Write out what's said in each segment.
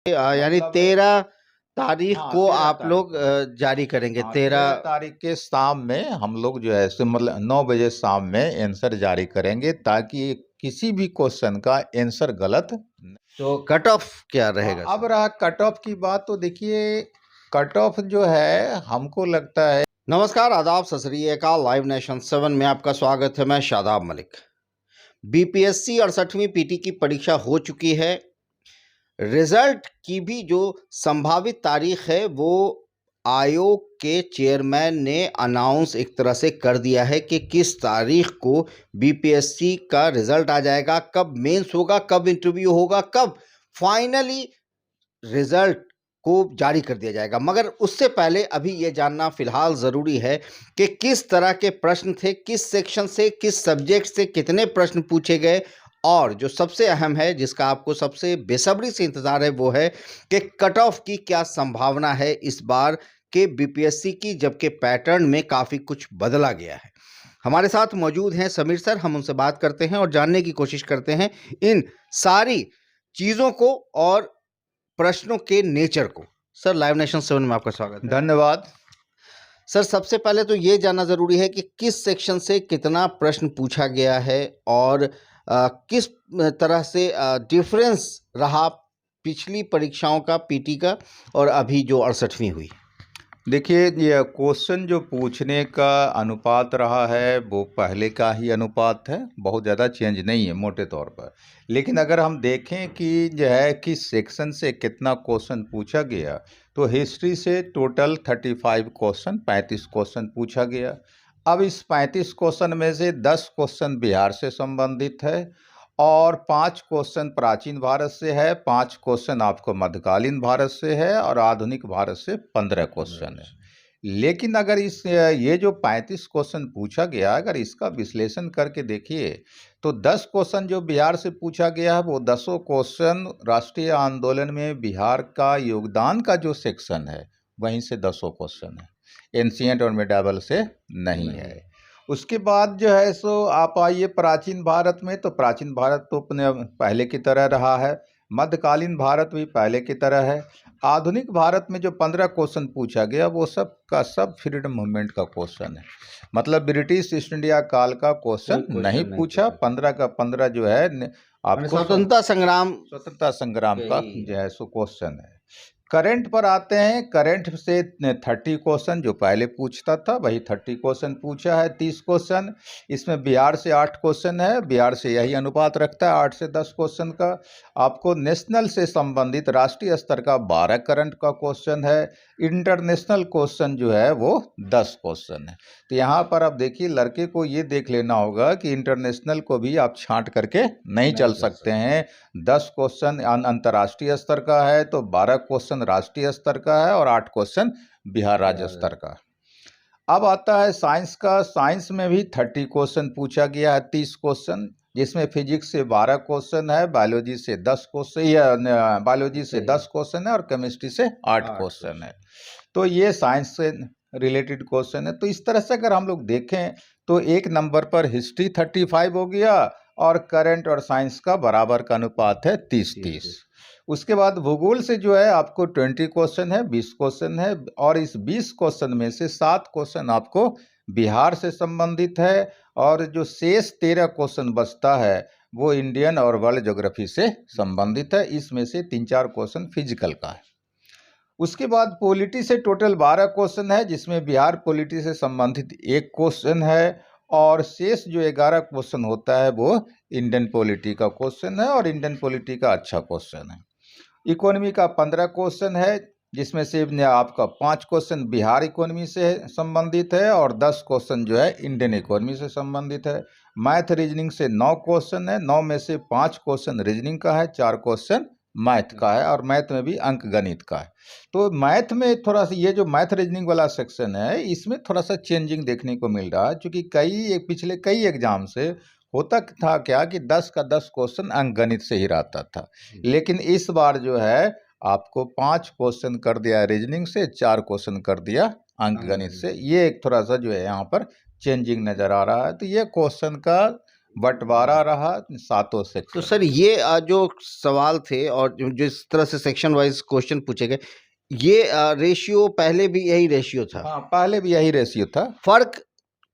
यानी मतलब 13 तारीख हाँ, को 13 आप तारीख लोग को। जारी करेंगे हाँ, 13 13। तारीख के शाम में हम लोग जो है सो मतलब 9 बजे शाम में आंसर जारी करेंगे, ताकि किसी भी क्वेश्चन का आंसर गलत तो कट ऑफ क्या हाँ, रहेगा अब सर? रहा कट ऑफ की बात, तो देखिए कट ऑफ जो है हमको लगता है। नमस्कार, आदाब, सत श्री अकाल। लाइव नेशन 7 में आपका स्वागत है। मैं शादाब मलिक। बीपीएससी 68वीं पीटी की परीक्षा हो चुकी है। रिजल्ट की भी जो संभावित तारीख है वो आयोग के चेयरमैन ने अनाउंस एक तरह से कर दिया है कि किस तारीख को बीपीएससी का रिजल्ट आ जाएगा, कब मेंस होगा, कब इंटरव्यू होगा, कब फाइनली रिजल्ट को जारी कर दिया जाएगा। मगर उससे पहले अभी ये जानना फिलहाल ज़रूरी है कि किस तरह के प्रश्न थे, किस सेक्शन से, किस सब्जेक्ट से कितने प्रश्न पूछे गए, और जो सबसे अहम है, जिसका आपको सबसे बेसब्री से इंतज़ार है, वो है कि कट ऑफ की क्या संभावना है इस बार के बीपीएससी की, जबकि पैटर्न में काफ़ी कुछ बदला गया है। हमारे साथ मौजूद हैं समीर सर। हम उनसे बात करते हैं और जानने की कोशिश करते हैं इन सारी चीज़ों को और प्रश्नों के नेचर को। सर, लाइव नेशन 7 में आपका स्वागत है। धन्यवाद। सर, सबसे पहले तो ये जानना ज़रूरी है कि किस सेक्शन से कितना प्रश्न पूछा गया है और किस तरह से डिफरेंस रहा पिछली परीक्षाओं का, पीटी का, और अभी जो 68वीं हुई। देखिए, ये क्वेश्चन जो पूछने का अनुपात रहा है वो पहले का ही अनुपात है, बहुत ज़्यादा चेंज नहीं है मोटे तौर पर। लेकिन अगर हम देखें कि जो है किस सेक्शन से कितना क्वेश्चन पूछा गया, तो हिस्ट्री से टोटल 35 क्वेश्चन, 35 क्वेश्चन पूछा गया। अब इस 35 क्वेश्चन में से 10 क्वेश्चन बिहार से संबंधित है और 5 क्वेश्चन प्राचीन भारत से है, 5 क्वेश्चन आपको मध्यकालीन भारत से है और आधुनिक भारत से 15 क्वेश्चन है। लेकिन अगर इस ये जो 35 क्वेश्चन पूछा गया, अगर इसका विश्लेषण करके देखिए, तो 10 क्वेश्चन जो बिहार से पूछा गया है, वो 10 क्वेश्चन राष्ट्रीय आंदोलन में बिहार का योगदान का जो सेक्शन है, वहीं से 10 क्वेश्चन है, एंशिएंट और मिडावल से नहीं है। उसके बाद जो है सो आप आइए प्राचीन भारत में, तो प्राचीन भारत तो अपने पहले की तरह रहा है, मध्यकालीन भारत भी पहले की तरह है। आधुनिक भारत में जो 15 क्वेश्चन पूछा गया, वो सब का सब फ्रीडम मूवमेंट का क्वेश्चन है, मतलब ब्रिटिश ईस्ट इंडिया काल का क्वेश्चन नहीं पूछा। 15 का 15 जो है आपको स्वतंत्रता संग्राम का जो है सो क्वेश्चन है। करंट पर आते हैं। करंट से 30 क्वेश्चन जो पहले पूछता था, वही 30 क्वेश्चन पूछा है, 30 क्वेश्चन। इसमें बिहार से 8 क्वेश्चन है, बिहार से यही अनुपात रखता है 8 से 10 क्वेश्चन का। आपको नेशनल से संबंधित राष्ट्रीय स्तर का 12 करंट का क्वेश्चन है। इंटरनेशनल क्वेश्चन जो है वो 10 क्वेश्चन है। तो यहाँ पर आप देखिए, लड़के को ये देख लेना होगा कि इंटरनेशनल को भी आप छांट करके नहीं चल सकते हैं। 10 क्वेश्चन अंतर्राष्ट्रीय स्तर का है, तो 12 क्वेश्चन राष्ट्रीय स्तर का है और 8 क्वेश्चन बिहार राज्य स्तर का। अब आता है साइंस का। साइंस में भी 30 क्वेश्चन पूछा गया है, 30 क्वेश्चन, जिसमें फिजिक्स से 12 क्वेश्चन है, बायोलॉजी से 10 क्वेश्चन, या बायोलॉजी से 10 क्वेश्चन है और केमिस्ट्री से 8 क्वेश्चन है। तो ये साइंस से रिलेटेड क्वेश्चन है। तो इस तरह से अगर हम लोग देखें, तो एक नंबर पर हिस्ट्री 35 हो गया और करंट और साइंस का बराबर का अनुपात है 30-30। उसके बाद भूगोल से जो है आपको 20 क्वेश्चन है, 20 क्वेश्चन है, और इस 20 क्वेश्चन में से 7 क्वेश्चन आपको बिहार से संबंधित है और जो शेष 13 क्वेश्चन बचता है वो इंडियन और वर्ल्ड ज्योग्राफी से संबंधित है। इसमें से 3-4 क्वेश्चन फिजिकल का है। उसके बाद पॉलिटी से टोटल 12 क्वेश्चन है, जिसमें बिहार पॉलिटी से संबंधित 1 क्वेश्चन है और शेष जो 11 क्वेश्चन होता है वो इंडियन पॉलिटी का क्वेश्चन है और इंडियन पॉलिटी का अच्छा क्वेश्चन है। इकोनॉमी का 15 क्वेश्चन है, जिसमें से आपका 5 क्वेश्चन बिहार इकोनॉमी से संबंधित है और 10 क्वेश्चन जो है इंडियन इकोनॉमी से संबंधित है। मैथ रीजनिंग से 9 क्वेश्चन है, 9 में से 5 क्वेश्चन रीजनिंग का है, 4 क्वेश्चन मैथ का है और मैथ में भी अंक गणित का है। तो मैथ में थोड़ा सा ये जो मैथ रीजनिंग वाला सेक्शन है, इसमें थोड़ा सा चेंजिंग देखने को मिल रहा है, क्योंकि पिछले कई एग्जाम से होता था क्या कि 10 का 10 क्वेश्चन अंक गणित से ही रहता था, लेकिन इस बार जो है आपको 5 क्वेश्चन कर दिया रीजनिंग से, 4 क्वेश्चन कर दिया अंक गणित से। ये एक थोड़ा सा जो है यहाँ पर चेंजिंग नज़र आ रहा है। तो ये क्वेश्चन का बंटवारा रहा 7 तो सेक्शन। सर ये जो सवाल थे और जिस तरह से सेक्शन वाइज क्वेश्चन पूछे गए, ये रेशियो पहले भी यही रेशियो था? हाँ, पहले भी यही रेशियो था। फर्क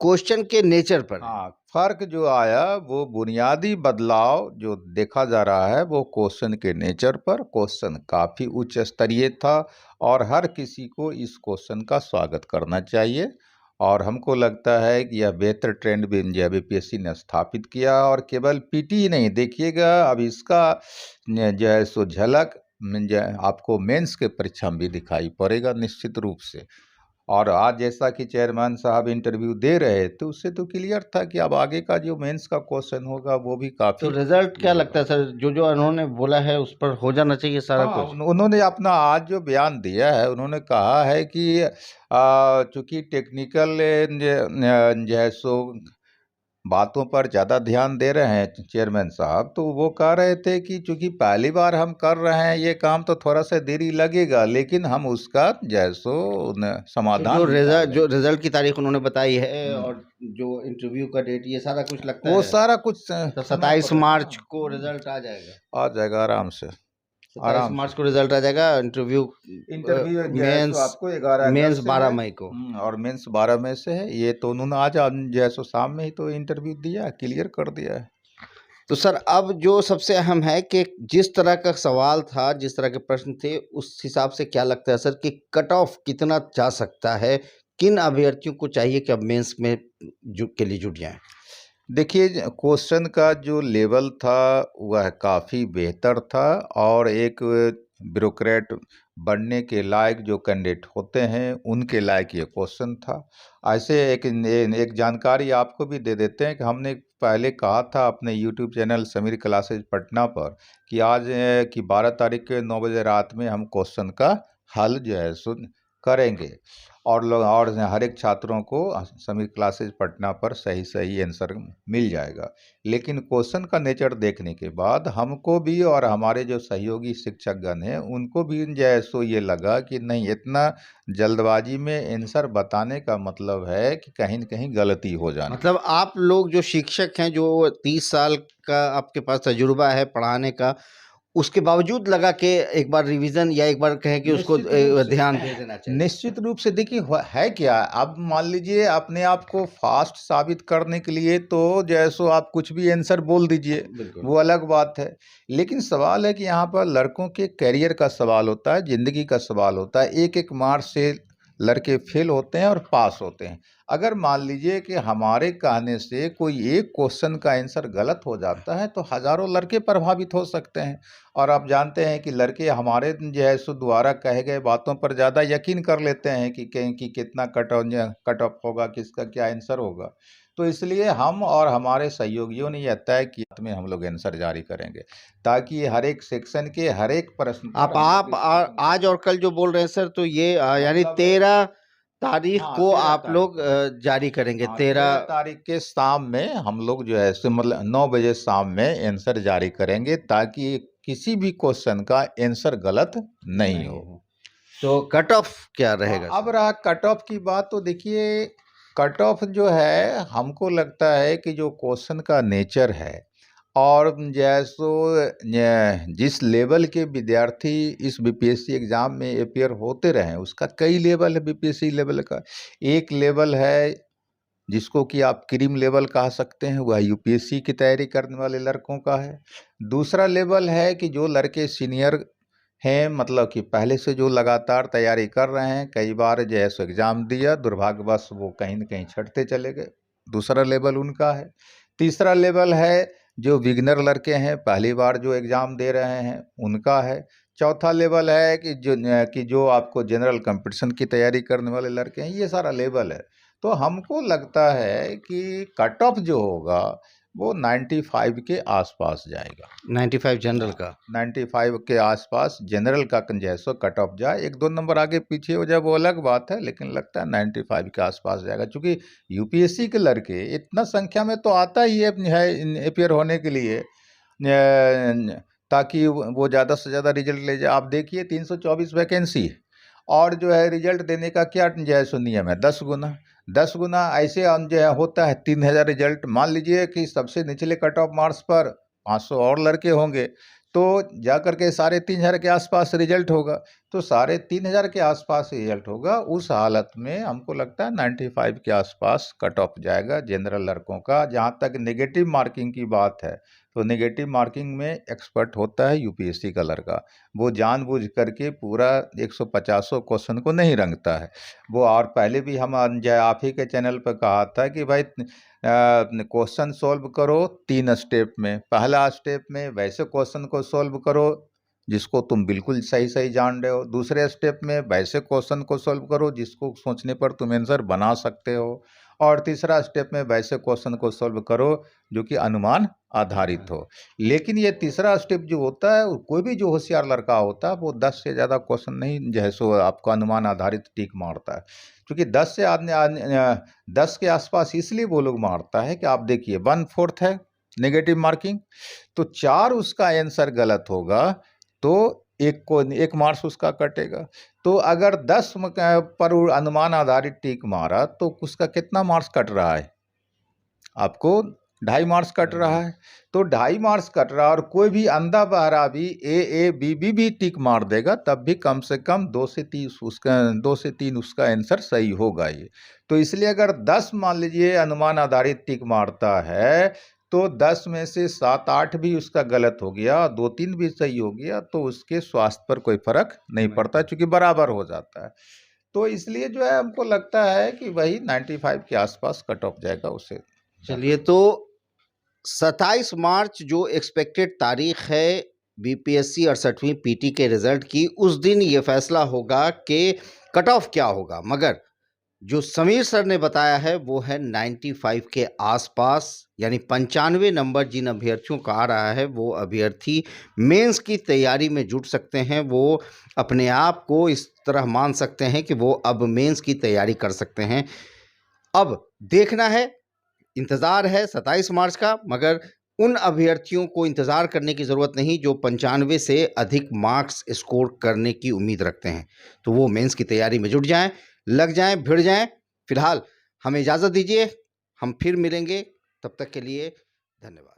क्वेश्चन के नेचर पर है। हाँ, फर्क जो आया वो बुनियादी बदलाव जो देखा जा रहा है वो क्वेश्चन के नेचर पर। क्वेश्चन काफ़ी उच्च स्तरीय था और हर किसी को इस क्वेश्चन का स्वागत करना चाहिए, और हमको लगता है कि यह बेहतर ट्रेंड भी बीपीएससी ने स्थापित किया। और केवल पीटी ही नहीं, देखिएगा अब इसका जो है सो झलक आपको मेंस के परीक्षा में भी दिखाई पड़ेगा निश्चित रूप से। और आज जैसा कि चेयरमैन साहब इंटरव्यू दे रहे थे, उससे तो क्लियर था कि अब आगे का जो मेंस का क्वेश्चन होगा वो भी तो काफ़ी रिजल्ट क्या होगा। लगता है सर, जो उन्होंने बोला है उस पर हो जाना चाहिए सारा हाँ, कुछ? उन्होंने अपना आज जो बयान दिया है, उन्होंने कहा है कि चूंकि टेक्निकल जो है सो बातों पर ज़्यादा ध्यान दे रहे हैं चेयरमैन साहब, तो वो कह रहे थे कि चूंकि पहली बार हम कर रहे हैं ये काम, तो थोड़ा सा देरी लगेगा, लेकिन हम उसका जैसो तो समाधान निकाल जो लेंगे। रिजल्ट की तारीख उन्होंने बताई है हम्म। और जो इंटरव्यू का डेट, ये सारा कुछ लगता वो है सारा कुछ तो समय 27 पर है ना। मार्च को रिजल्ट आ जाएगा? आ जाएगा आराम से। 27 आराम से मार्च को रिजल्ट आ जाएगा। इंटरव्यू इंटरव्यू जो है सो मेंस आपको 11 मेंस अगस्त से 12 है। मई को। और मेंस 12 मई से है। ये तो उन्होंने आज जो है सो शाम में ही तो इंटरव्यू दिया, क्लियर कर दिया है। तो सर अब जो सबसे अहम है कि जिस तरह का सवाल था, जिस तरह के प्रश्न थे, उस हिसाब से क्या लगता है सर कि कट ऑफ कितना जा सकता है? किन अभ्यर्थियों को चाहिए कि अब मेंस में के लिए जुट जाएं? देखिए, क्वेश्चन का जो लेवल था वह काफ़ी बेहतर था, और एक ब्यूरोक्रेट बनने के लायक जो कैंडिडेट होते हैं उनके लायक ये क्वेश्चन था। ऐसे एक जानकारी आपको भी दे देते हैं कि हमने पहले कहा था अपने YouTube channel Sameer classes Patna पर कि आज की 12 तारीख के 9 बजे रात में हम क्वेश्चन का हल जो है सुन करेंगे, और लोग और हर एक छात्रों को समीर क्लासेज पटना पर सही सही आंसर मिल जाएगा। लेकिन क्वेश्चन का नेचर देखने के बाद हमको भी और हमारे जो सहयोगी शिक्षकगण हैं उनको भी जैसो ये लगा कि नहीं, इतना जल्दबाजी में आंसर बताने का मतलब है कि कहीं न कहीं गलती हो जाना। मतलब आप लोग जो शिक्षक हैं, जो 30 साल का आपके पास तजुर्बा है पढ़ाने का, उसके बावजूद लगा कि एक बार रिवीजन या एक बार कहें कि उसको निश्चित रूप से ध्यान दे देना चाहिए। निश्चित रूप से देखिए है क्या, अब मान लीजिए अपने आप को फास्ट साबित करने के लिए तो जैसो आप कुछ भी आंसर बोल दीजिए, बिल्कुल। वो अलग बात है। लेकिन सवाल है कि यहाँ पर लड़कों के करियर का सवाल होता है, ज़िंदगी का सवाल होता है। एक एक मार्क से लड़के फेल होते हैं और पास होते हैं। अगर मान लीजिए कि हमारे कहने से कोई एक क्वेश्चन का आंसर गलत हो जाता है तो हज़ारों लड़के प्रभावित हो सकते हैं। और आप जानते हैं कि लड़के हमारे जो है सो द्वारा कहे गए बातों पर ज़्यादा यकीन कर लेते हैं कि कहीं कि कितना कट ऑफ होगा, किसका क्या आंसर होगा। तो इसलिए हम और हमारे सहयोगियों ने यह तय किया में हम लोग आंसर जारी करेंगे, ताकि हर एक सेक्शन के हर एक प्रश्न पर आज और कल जो बोल रहे हैं सर, तो ये यानी मतलब 13 तारीख हाँ, को 13 आप तारीख लोग को। जारी करेंगे? हाँ, 13 13 तारीख के शाम में हम लोग जो है सो मतलब 9 बजे शाम में आंसर जारी करेंगे, ताकि किसी भी क्वेश्चन का आंसर गलत नहीं हो। तो कट ऑफ क्या हाँ, रहेगा अब सर? रहा कट ऑफ की बात, तो देखिए कट ऑफ जो है हमको लगता है कि जो क्वेश्चन का नेचर है और जैसो जिस लेवल के विद्यार्थी इस बीपीएससी एग्ज़ाम में अपियर होते रहे हैं, उसका कई लेवल है बीपीएससी लेवल का। एक लेवल है जिसको कि आप क्रीम लेवल कह सकते हैं, वह यूपीएससी की तैयारी करने वाले लड़कों का है। दूसरा लेवल है कि जो लड़के सीनियर हैं, मतलब कि पहले से जो लगातार तैयारी कर रहे हैं, कई बार जो है सो एग्ज़ाम दिया, दुर्भाग्यवश वो कहीं न कहीं छँटते चले गए, दूसरा लेवल उनका है। तीसरा लेवल है जो बिगिनर लड़के हैं, पहली बार जो एग्ज़ाम दे रहे हैं, उनका है। चौथा लेवल है कि जो आपको जनरल कॉम्पिटिशन की तैयारी करने वाले लड़के हैं, ये सारा लेवल है। तो हमको लगता है कि कट ऑफ जो होगा वो 95 के आसपास जाएगा। 95 जनरल का? 95 के आसपास जनरल का जैसो कट ऑफ जाए, 1-2 नंबर आगे पीछे हो जाए वो अलग बात है, लेकिन लगता है 95 के आसपास जाएगा। चूँकि यूपीएससी के लड़के इतना संख्या में तो आता ही है अपियर होने के लिए, ताकि वो ज़्यादा से ज़्यादा रिजल्ट ले जाए। आप देखिए 324 वैकेंसी है, और जो है रिजल्ट देने का क्या जो है सो नियम है, 10 गुना। 10 गुना ऐसे जो है होता है 3000 रिजल्ट। मान लीजिए कि सबसे निचले कट ऑफ मार्क्स पर 500 और लड़के होंगे, तो जा कर के 3500 के आसपास रिजल्ट होगा। तो 3500 के आसपास रिजल्ट होगा। उस हालत में हमको लगता है 95 के आसपास कट ऑफ जाएगा जनरल लड़कों का। जहाँ तक नेगेटिव मार्किंग की बात है, तो नेगेटिव मार्किंग में एक्सपर्ट होता है यूपीएससी का लड़का। वो जानबूझ करके पूरा 150 क्वेश्चन को नहीं रंगता है वो। और पहले भी हम आप ही के चैनल पर कहा था कि भाई क्वेश्चन सॉल्व करो 3 स्टेप में। पहला स्टेप में वैसे क्वेश्चन को सॉल्व करो जिसको तुम बिल्कुल सही सही जान रहे हो। दूसरे स्टेप में वैसे क्वेश्चन को सॉल्व करो जिसको सोचने पर तुम आंसर बना सकते हो। और तीसरा स्टेप में वैसे क्वेश्चन को सॉल्व करो जो कि अनुमान आधारित हो। लेकिन ये तीसरा स्टेप जो होता है, कोई भी जो होशियार लड़का होता है वो 10 से ज़्यादा क्वेश्चन नहीं जो है सो आपको अनुमान आधारित टिक मारता है। क्योंकि 10 के आसपास इसलिए वो लोग मारता है कि आप देखिए 1/4 है नेगेटिव मार्किंग, तो 4 उसका आंसर गलत होगा तो एक मार्क्स उसका कटेगा। तो अगर 10 पर अनुमान आधारित टिक मारा तो उसका कितना मार्क्स कट रहा है? आपको 2.5 मार्क्स कट रहा है। तो 2.5 मार्क्स कट रहा है और कोई भी अंधा बहरा भी ए बी बी भी टिक मार देगा तब भी कम से कम 2 से 3 उसका आंसर सही होगा ये। तो इसलिए अगर 10 मान लीजिए अनुमान आधारित टिक मारता है तो 10 में से 7-8 भी उसका गलत हो गया, 2-3 भी सही हो गया, तो उसके स्वास्थ्य पर कोई फर्क नहीं पड़ता क्योंकि बराबर हो जाता है। तो इसलिए जो है हमको लगता है कि वही 95 के आसपास कट ऑफ जाएगा उसे। चलिए, तो 27 मार्च जो एक्सपेक्टेड तारीख है बीपीएससी 68वीं पीटी के रिजल्ट की, उस दिन ये फैसला होगा कि कट ऑफ क्या होगा। मगर जो समीर सर ने बताया है वो है 95 के आसपास, यानी 95 नंबर जिन अभ्यर्थियों का आ रहा है वो अभ्यर्थी मेंस की तैयारी में जुट सकते हैं। वो अपने आप को इस तरह मान सकते हैं कि वो अब मेंस की तैयारी कर सकते हैं। अब देखना है, इंतज़ार है 27 मार्च का। मगर उन अभ्यर्थियों को इंतज़ार करने की ज़रूरत नहीं जो 95 से अधिक मार्क्स स्कोर करने की उम्मीद रखते हैं। तो वो मेंस की तैयारी में जुट जाएं, लग जाएं, भिड़ जाएं। फिलहाल हमें इजाज़त दीजिए, हम फिर मिलेंगे, तब तक के लिए धन्यवाद।